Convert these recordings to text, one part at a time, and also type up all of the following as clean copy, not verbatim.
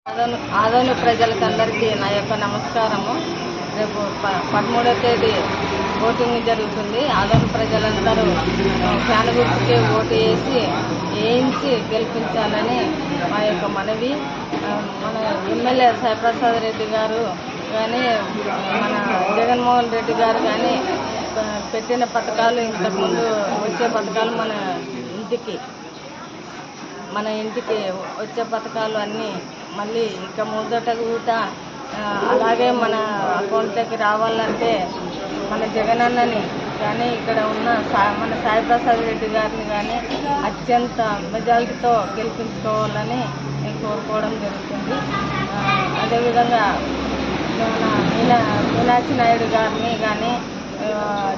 ఆదోని ప్రజలకందరికీ నా యొక్క నమస్కారము. రేపు 13వ తేదీ ఓటింగ్ జరుగుతుంది. ఆదోని ప్రజలందరూ ఫ్యాన్ గుర్తుకే ఓటు వేయించి గెలిపించాలని మా యొక్క మనవి. మన ఎమ్మెల్యే సాయిప్రసాద్ రెడ్డి గారు కానీ, మన జగన్మోహన్ రెడ్డి గారు కానీ పెట్టిన పథకాలు, ఇంతకుముందు వచ్చే పథకాలు మన ఇంటికి వచ్చే పథకాలు అన్నీ మళ్ళీ ఇక ముందట కూడా అలాగే మన అకౌంట్లోకి రావాలంటే మన జగనన్నని కానీ, ఇక్కడ ఉన్న మన సాయిప్రసాద్ రెడ్డి గారిని కానీ అత్యంత మెజారిటీతో గెలిపించుకోవాలని నేను కోరుకోవడం జరుగుతుంది. అదేవిధంగా మన మీనాక్షి నాయుడు గారిని కానీ,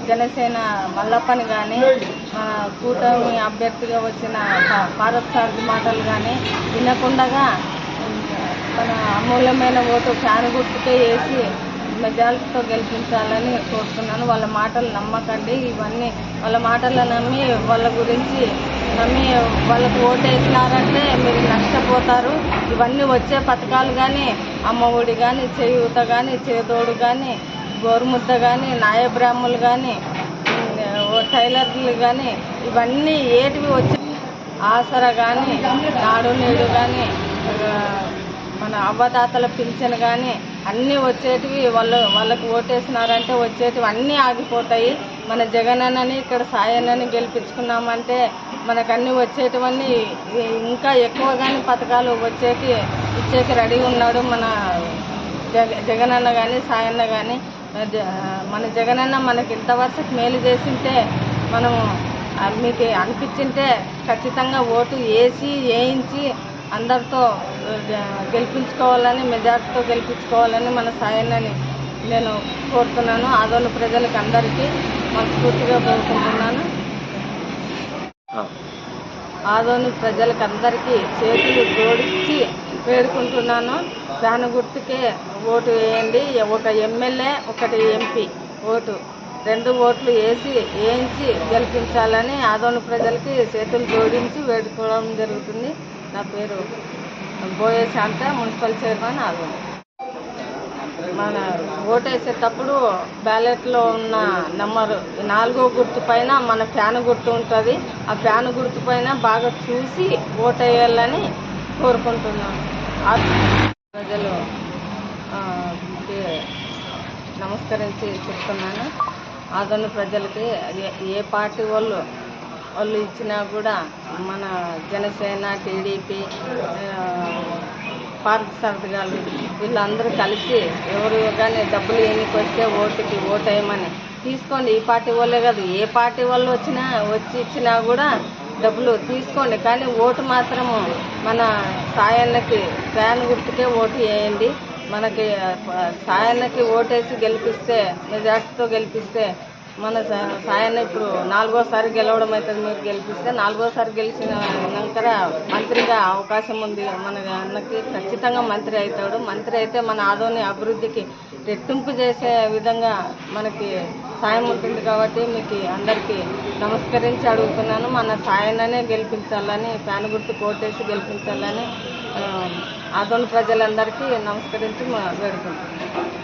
జనసేన మల్లప్పని కానీ, మన కూటమి అభ్యర్థిగా వచ్చిన పార్థసారథి మాటలు కానీ వినకుండా మన అమూల్యమైన ఓటు ఫ్యాన్ గుర్తుకే వేసి మెజారిటీతో గెలిపించాలని కోరుతున్నాను. వాళ్ళ మాటలు నమ్మకండి. ఇవన్నీ వాళ్ళ మాటలు నమ్మి వాళ్ళ గురించి నమ్మి వాళ్ళకు ఓటు వేసినారంటే మీరు నష్టపోతారు. ఇవన్నీ వచ్చే పథకాలు కానీ, అమ్మ ఒడి కానీ, చేయూత కానీ, చేదోడు కానీ, గోరుముద్ద కానీ, నాయబ్రాహ్మలు కానీ, టైలర్లు కానీ, ఇవన్నీ ఏటివి వచ్చి ఆసరా కానీ, నాడు నేడు కానీ, మన అవ్వదాతల పింఛన్ కానీ అన్నీ వచ్చేటివి వాళ్ళకు ఓటేసినారంటే వచ్చేటివి అన్నీ ఆగిపోతాయి. మన జగనన్నని ఇక్కడ సాయన్నని గెలిపించుకున్నామంటే మనకన్నీ వచ్చేటివన్నీ ఇంకా ఎక్కువగానే పథకాలు ఇచ్చేకి రెడీ ఉన్నాడు మన జగనన్న కానీ, సాయన్న కానీ. మన జగనన్న మనకి ఇంతవరకు మేలు చేసింటే మనము మీకు అనిపించింటే ఖచ్చితంగా ఓటు వేయించి అందరితో గెలిపించుకోవాలని, మెజార్టీతో గెలిపించుకోవాలని మన సాయన్నని నేను కోరుతున్నాను. ఆదోని ప్రజలకు అందరికీ మనస్ఫూర్తిగా కోరుకుంటున్నాను. ఆదోని ప్రజలకు అందరికీ చేతులు జోడించి వేడుకుంటున్నాను. ఫ్యాన్ గుర్తుకే ఓటు వేయండి. ఒక ఎమ్మెల్యే, ఒకటి ఎంపీ ఓటు, 2 ఓట్లు వేయించి గెలిపించాలని ఆదోని ప్రజలకి చేతులు జోడించి వేడుకోవడం జరుగుతుంది. నా పేరు బోయే శాంత, మున్సిపల్ చైర్మన్ ఆదోని. మన ఓటు వేసేటప్పుడు బ్యాలెట్లో ఉన్న నెంబరు 4వ గుర్తు పైన మన ఫ్యాన్ గుర్తు ఉంటుంది. ఆ ఫ్యాన్ గుర్తు పైన బాగా చూసి ఓటు వేయాలని కోరుకుంటున్నాను. ప్రజలు నమస్కరించి చెప్తున్నాను. ఆదోని ప్రజలకి ఏ పార్టీ వాళ్ళు ఇచ్చినా కూడా మన జనసేన, టీడీపీ, పార్థసారథి గారు వీళ్ళందరూ కలిసి ఎవరు కానీ డబ్బులు ఎన్నికి వస్తే ఓటు వేయమని తీసుకోండి. ఈ పార్టీ వాళ్ళే కాదు, ఏ పార్టీ వాళ్ళు వచ్చి ఇచ్చినా కూడా డబ్బులు తీసుకోండి. కానీ ఓటు మాత్రము మన సాయన్నకి ఫ్యాన్ గుర్తుకే ఓటు వేయండి. మనకి సాయన్నకి ఓటేసి గెలిపిస్తే, మెజార్టీతో గెలిపిస్తే మన సాయన్న ఇప్పుడు 4వసారి గెలవడం అవుతుంది. మీరు గెలిపిస్తే 4వసారి గెలిచినాక మంత్రిగా అవకాశం ఉంది. మన అన్నకి ఖచ్చితంగా మంత్రి అవుతాడు. మంత్రి అయితే మన ఆదోని అభివృద్ధికి రెట్టింపు చేసే విధంగా మనకి సాయం ఉంటుంది. కాబట్టి మీకు అందరికీ నమస్కరించి అడుగుతున్నాను. మన సాయన్ననే గెలిపించాలని, ఫ్యాన్ గుర్తు ఓటేసి గెలిపించాలని ఆదోని ప్రజలందరికీ నమస్కరించి వేడుకుంటున్నాను.